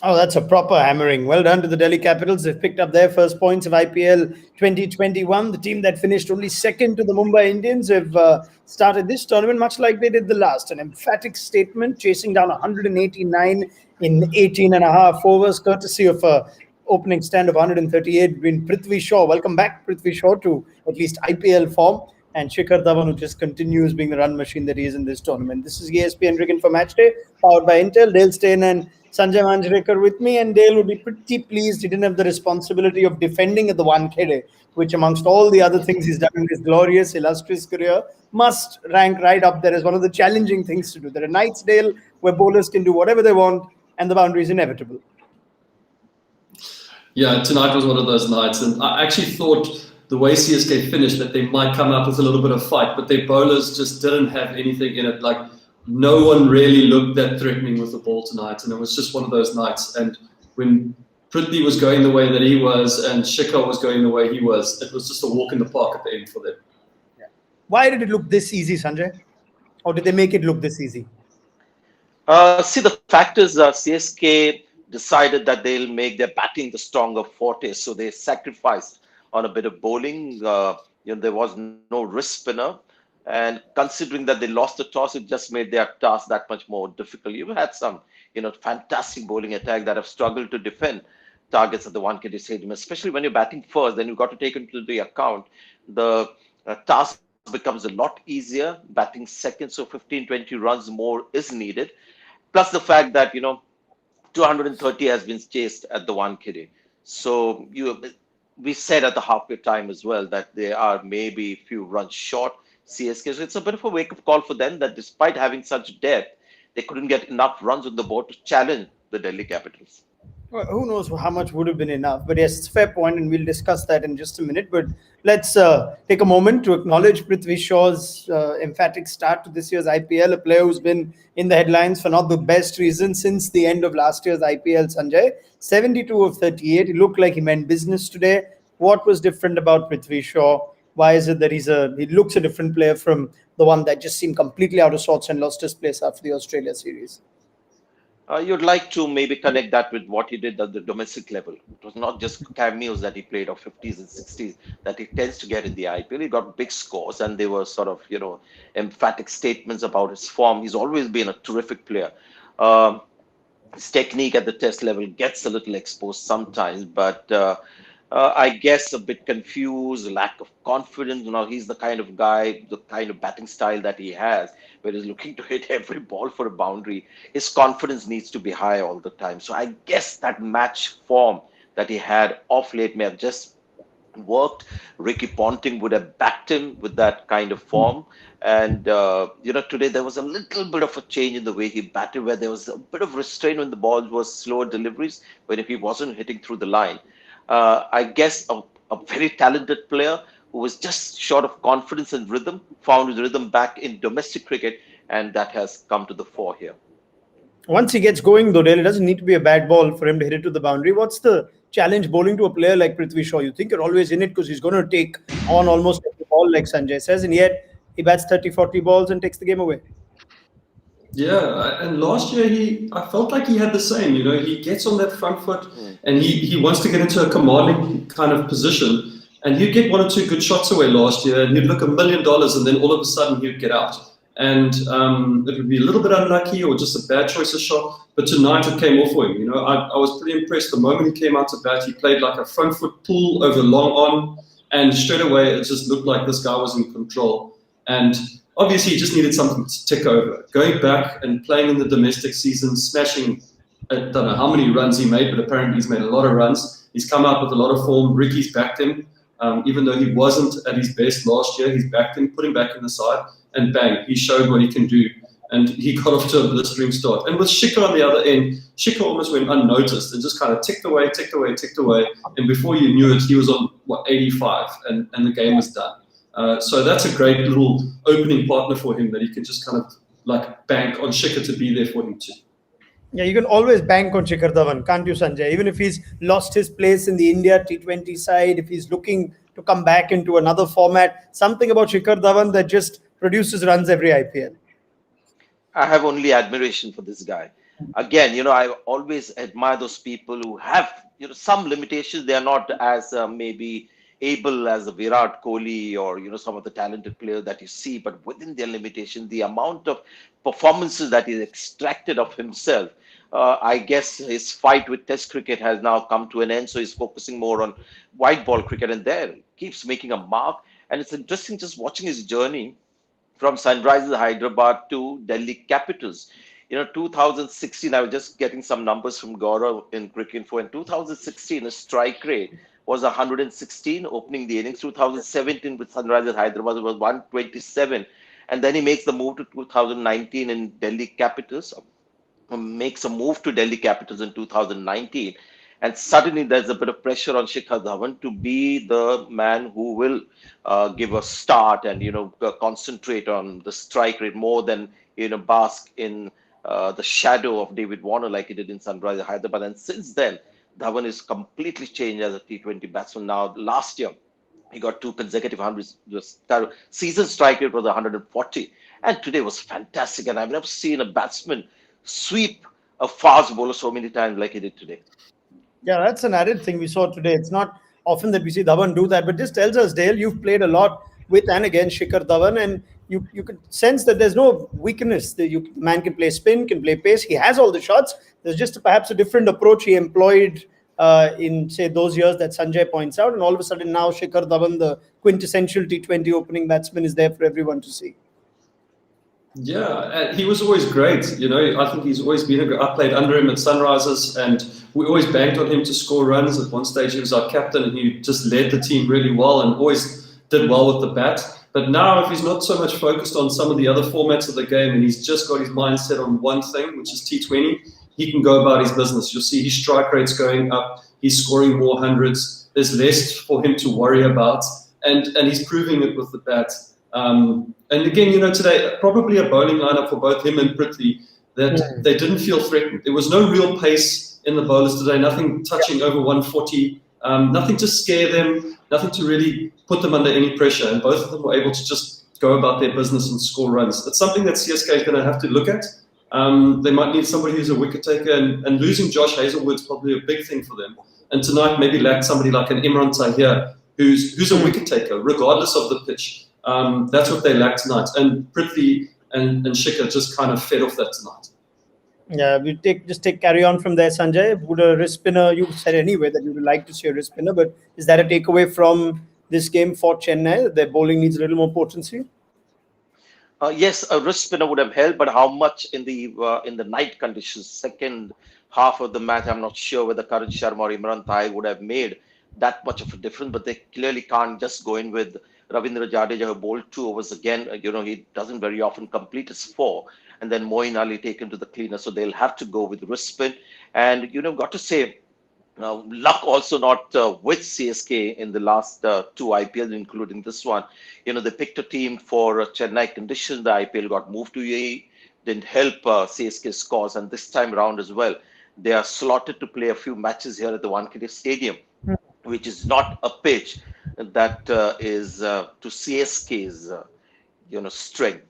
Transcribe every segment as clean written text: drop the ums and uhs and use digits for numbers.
Oh, that's a proper hammering. Well done to the Delhi Capitals. They've picked up their first points of IPL 2021. The team that finished only second to the Mumbai Indians have started this tournament much like they did the last. An emphatic statement, chasing down 189 in 18 and a half overs, courtesy of a opening stand of 138 between Prithvi Shaw. Welcome back, Prithvi Shaw, to at least IPL form. And Shikhar Dhawan, who just continues being the run machine that he is in this tournament. This is ESPN Cricket for Matchday, powered by Intel. Dale Steyn and Sanjay Manjrekar with me, and Dale would be pretty pleased he didn't have the responsibility of defending at the Wankhede, which amongst all the other things he's done in his glorious, illustrious career, must rank right up there as one of the challenging things to do. There are nights, Dale, where bowlers can do whatever they want, and the boundary is inevitable. Yeah, tonight was one of those nights, and I actually thought the way CSK finished that they might come up with a little bit of fight, but their bowlers just didn't have anything in it. Like, no one really looked that threatening with the ball tonight, and it was just one of those nights. And when Prithvi was going the way that he was and Shikhar was going the way he was, it was just a walk in the park at the end for them. Yeah. Why did it look this easy, Sanjay? Or did they make it look this easy? See, the fact is CSK decided that they'll make their batting the stronger forte, so they sacrificed on a bit of bowling. There was no wrist spinner, and considering that they lost the toss, it just made their task that much more difficult. You've had some, fantastic bowling attack that have struggled to defend targets at the Wankhede Stadium, especially when you're batting first. Then you've got to take into the account the task becomes a lot easier. Batting second, so 15-20 runs more is needed. Plus the fact that 230 has been chased at the Wankhede. So we said at the halfway time as well that they are maybe a few runs short, CSK. So it's a bit of a wake-up call for them that despite having such depth, they couldn't get enough runs on the board to challenge the Delhi Capitals. Well, who knows how much would have been enough. But yes, it's a fair point, and we'll discuss that in just a minute. But let's take a moment to acknowledge Prithvi Shaw's emphatic start to this year's IPL, a player who's been in the headlines for not the best reason since the end of last year's IPL, Sanjay. 72 of 38. He looked like he meant business today. What was different about Prithvi Shaw? Why is it that he looks a different player from the one that just seemed completely out of sorts and lost his place after the Australia series? You'd like to maybe connect that with what he did at the domestic level. It was not just cameos that he played of 50s and 60s that he tends to get in the IPL. He got big scores, and they were sort of, emphatic statements about his form. He's always been a terrific player. His technique at the test level gets a little exposed sometimes, but I guess a bit confused, lack of confidence. He's the kind of guy, the kind of batting style that he has, where he's looking to hit every ball for a boundary. His confidence needs to be high all the time. So I guess that match form that he had off late may have just worked. Ricky Ponting would have backed him with that kind of form. And, today there was a little bit of a change in the way he batted, where there was a bit of restraint when the ball was slower deliveries, when if he wasn't hitting through the line. I guess a very talented player who was just short of confidence and rhythm, found his rhythm back in domestic cricket, and that has come to the fore here. Once he gets going, though, Dale, it doesn't need to be a bad ball for him to hit it to the boundary. What's the challenge bowling to a player like Prithvi Shaw? You think you're always in it because he's going to take on almost every ball, like Sanjay says, and yet he bats 30, 40 balls and takes the game away. Yeah, and last year I felt like he had the same. He gets on that front foot and he wants to get into a commanding kind of position, and he'd get one or two good shots away last year, and he'd look $1 million, and then all of a sudden he'd get out, and it would be a little bit unlucky or just a bad choice of shot. But tonight it came off for him. I was pretty impressed. The moment he came out to bat, he played like a front foot pull over long on, and straight away it just looked like this guy was in control. And obviously, he just needed something to tick over. Going back and playing in the domestic season, smashing, I don't know how many runs he made, but apparently he's made a lot of runs. He's come out with a lot of form. Ricky's backed him. Even though he wasn't at his best last year, he's backed him, put him back in the side, and bang, he showed what he can do. And he got off to a blistering start. And with Shikhar on the other end, Shikhar almost went unnoticed and just kind of ticked away. And before you knew it, he was on, 85, and the game was done. So that's a great little opening partner for him that he can just kind of like bank on Shikhar to be there for him too. Yeah, you can always bank on Shikhar Dhawan, can't you, Sanjay? Even if he's lost his place in the India T20 side, if he's looking to come back into another format, something about Shikhar Dhawan that just produces runs every IPL. I have only admiration for this guy. again, I always admire those people who have, some limitations. They are not as maybe able as a Virat Kohli or, some of the talented players that you see, but within their limitation, the amount of performances that he's extracted of himself. I guess his fight with Test cricket has now come to an end, so he's focusing more on white ball cricket, and there keeps making a mark. And it's interesting just watching his journey from Sunrisers Hyderabad to Delhi Capitals. 2016, I was just getting some numbers from Gaurav in Cricket Info. In 2016, his strike rate was 116 opening the innings. 2017 with Sunrisers Hyderabad, it was 127. And then he makes the move to 2019 in Delhi Capitals, makes a move to Delhi Capitals in 2019. And suddenly there's a bit of pressure on Shikhar Dhawan to be the man who will give a start and, concentrate on the strike rate more than, bask in the shadow of David Warner like he did in Sunrisers Hyderabad. And since then, Dhawan is completely changed as a T20 batsman. Now, last year, he got 2 consecutive 100s. The season strike rate was 140. And today was fantastic. And I've never seen a batsman sweep a fast bowler so many times like he did today. Yeah, that's an added thing we saw today. It's not often that we see Dhawan do that, but this tells us, Dale, you've played a lot with and against Shikhar Dhawan, and you could sense that there's no weakness. The man can play spin, can play pace. He has all the shots. There's just perhaps a different approach he employed in, say, those years that Sanjay points out, and all of a sudden now Shikhar Dhawan, the quintessential T20 opening batsman, is there for everyone to see. Yeah, and he was always great. I think he's always been I played under him at Sunrisers, and we always banked on him to score runs. At one stage, he was our captain, and he just led the team really well and always did well with the bat. But now, if he's not so much focused on some of the other formats of the game, and he's just got his mind set on one thing, which is T20, he can go about his business. You'll see his strike rate's going up. He's scoring more hundreds. There's less for him to worry about, and he's proving it with the bat. And again, today, probably a bowling lineup for both him and Prithvi that they didn't feel threatened. There was no real pace in the bowlers today, nothing touching over 140, nothing to scare them, nothing to really put them under any pressure. And both of them were able to just go about their business and score runs. It's something that CSK is going to have to look at. They might need somebody who's a wicket taker, and losing Josh Hazelwood's probably a big thing for them. And tonight maybe lack somebody like an Imran Tahir who's a wicket taker, regardless of the pitch. That's what they lacked tonight. And Prithvi and Shikhar just kind of fed off that tonight. Yeah, we carry on from there, Sanjay. Would a wrist spinner, you said anyway that you would like to see a wrist spinner, but is that a takeaway from this game for Chennai? Their bowling needs a little more potency? Yes, a wrist spinner would have helped, but how much in the night conditions, second half of the match, I'm not sure whether Karan Sharma or Imran Tahir would have made that much of a difference, but they clearly can't just go in with Ravindra Jadeja, who bowled 2 overs again. He doesn't very often complete his 4. And then Moeen Ali taken to the cleaner. So they'll have to go with wrist spin. And, got to say, luck also not with CSK in the last 2 IPLs, including this one. They picked a team for Chennai conditions. The IPL got moved to UAE. Didn't help CSK's cause. And this time around as well, they are slotted to play a few matches here at the Wankhede Stadium, which is not a pitch that is to CSK's, strength.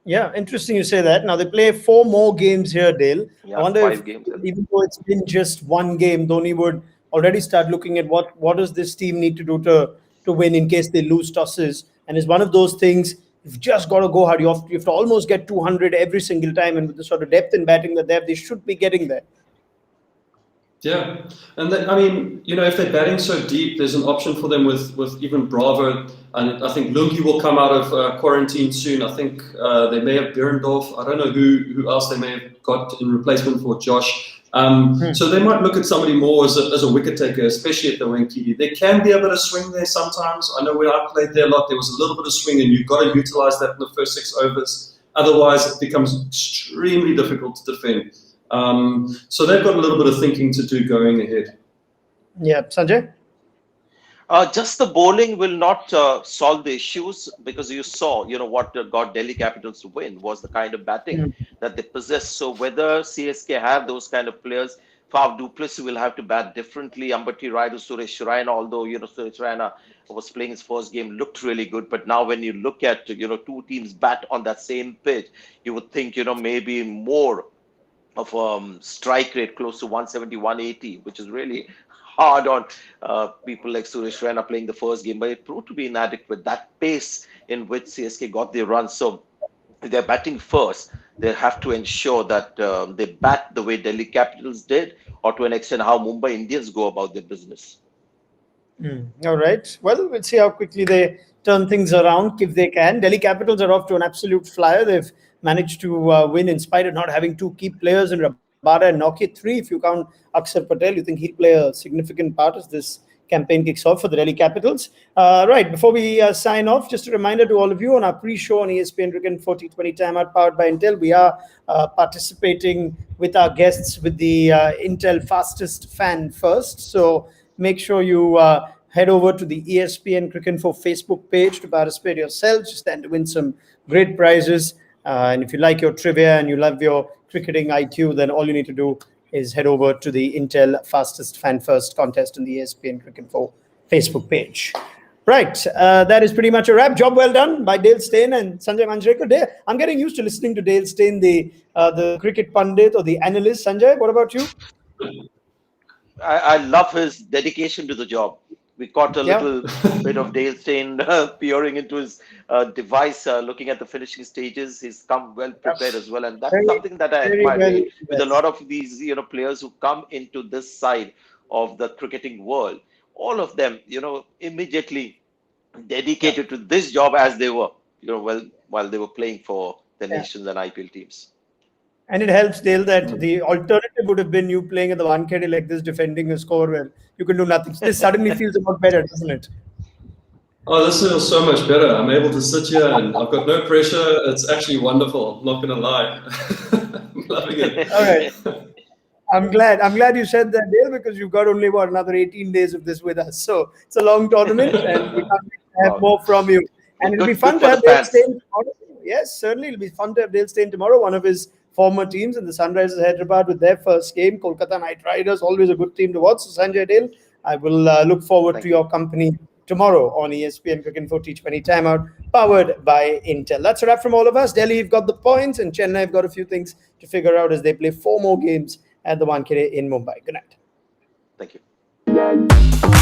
Yeah, interesting you say that. Now they play 4 more games here, Dale. Yeah, I wonder 5 if, games. even though it's been just one game, Dhoni would already start looking at what does this team need to do to win in case they lose tosses. And it's one of those things, you've just got to go hard. You have to almost get 200 every single time. And with the sort of depth in batting that they have, they should be getting there. Yeah, and if they're batting so deep, there's an option for them with even Bravo, and I think Lungi will come out of quarantine soon. I think they may have Behrendorff. I don't know who else they may have got in replacement for Josh. So they might look at somebody more as a wicket taker, especially at the Wankhede. There can be a bit of swing there sometimes. I know when I played there a lot, there was a little bit of swing, and you've got to utilize that in the first 6 overs. Otherwise, it becomes extremely difficult to defend. So they've got a little bit of thinking to do going ahead. Yeah, Sanjay? Just the bowling will not solve the issues, because you saw, what got Delhi Capitals to win was the kind of batting that they possess. So whether CSK have those kind of players, Faf du Plessis will have to bat differently. Ambati Rayudu, Suresh Raina, although, Suresh Raina was playing his first game, looked really good. But now when you look at, 2 teams bat on that same pitch, you would think, maybe more of strike rate close to 170, 180, which is really hard on people like Suresh Raina playing the first game, but it proved to be inadequate. That pace in which CSK got their runs. So if they're batting first, they have to ensure that they bat the way Delhi Capitals did, or to an extent how Mumbai Indians go about their business. All right. Well, we'll see how quickly they turn things around if they can. Delhi Capitals are off to an absolute flyer. They've managed to win in spite of not having two key players in Rabada and Nokia 3. If you count Akshar Patel, you think he'll play a significant part as this campaign kicks off for the Delhi Capitals. Right. Before we sign off, just a reminder to all of you on our pre-show on ESPN Cricket for T20 Time Out powered by Intel. We are participating with our guests with the Intel Fastest Fan First. So make sure you head over to the ESPN Cricket Info Facebook page to participate yourself. Just stand to win some great prizes. And if you like your trivia and you love your cricketing IQ, then all you need to do is head over to the Intel Fastest Fan First contest on the ESPN Cricket Info Facebook page. Right, that is pretty much a wrap. Job well done by Dale Steyn and Sanjay Manjrekar. I'm getting used to listening to Dale Steyn, the cricket pundit or the analyst. Sanjay, what about you? I love his dedication to the job. We caught a little bit of Dale Steyn peering into his device, looking at the finishing stages. He's come well prepared as well, and that's something that I admire with a lot of these, players who come into this side of the cricketing world. All of them, immediately dedicated to this job as they were, while they were playing for the nations and IPL teams. And it helps, Dale, that the alternative would have been you playing at the one-KD like this, defending a score where you can do nothing. This suddenly feels a lot better, doesn't it? Oh, this feels so much better. I'm able to sit here and I've got no pressure. It's actually wonderful. I'm not going to lie. I'm loving it. All right. I'm glad you said that, Dale, because you've got only, another 18 days of this with us. So it's a long tournament and we can't have more from you. And it'll be fun to have Dale Steyn tomorrow. Yes, certainly. It'll be fun to have Dale Steyn tomorrow. One of his former teams in the Sunrisers Hyderabad with their first game, Kolkata Knight Riders, always a good team to watch. So Sanjay, Dale, I will look forward to your company tomorrow on ESPN Cricket for T20 Timeout, powered by Intel. That's a wrap from all of us. Delhi have got the points and Chennai have got a few things to figure out as they play 4 more games at the Wankhede in Mumbai. Good night. Thank you.